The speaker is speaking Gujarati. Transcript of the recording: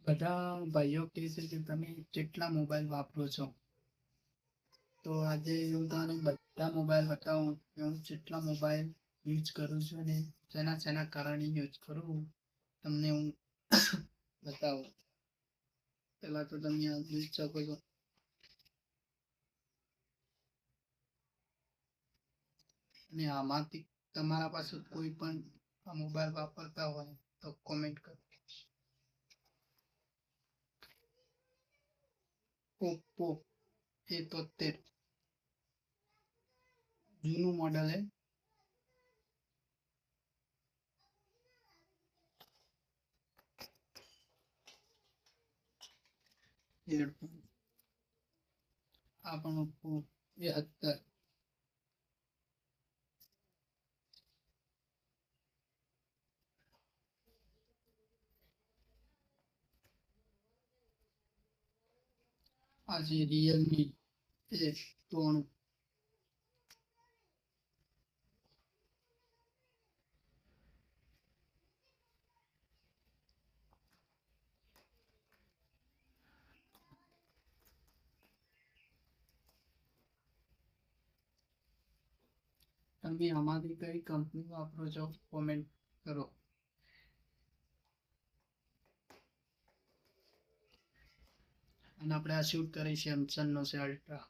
બધા ભાઈઓ કહે છે કે તમે કેટલા મોબાઈલ વાપરો છો, તો આજે હું તમને બધા મોબાઈલ બતાવું કે હું જેટલા મોબાઈલ યુઝ કરું છું અને શેના કારણે યુઝ કરું તમને હું બતાવું. પેલા તો તમે આ જોઈ શકો છો. અને આમાંથી તમારા પાસે કોઈ પણ આ મોબાઈલ વાપરતા હોય તો કોમેન્ટ કરો. ઓપ્પો A73 જૂનું મોડેલ है. હેડફોન આ પણ ઓપ્પો A70. આ છે રિયલમી A93. તમે આમાંથી કઈ કંપની વાપરો છો કોમેન્ટ કરો. અને આપણે આ શૂટ કરી સેમસંગ નો છે અલ્ટ્રા.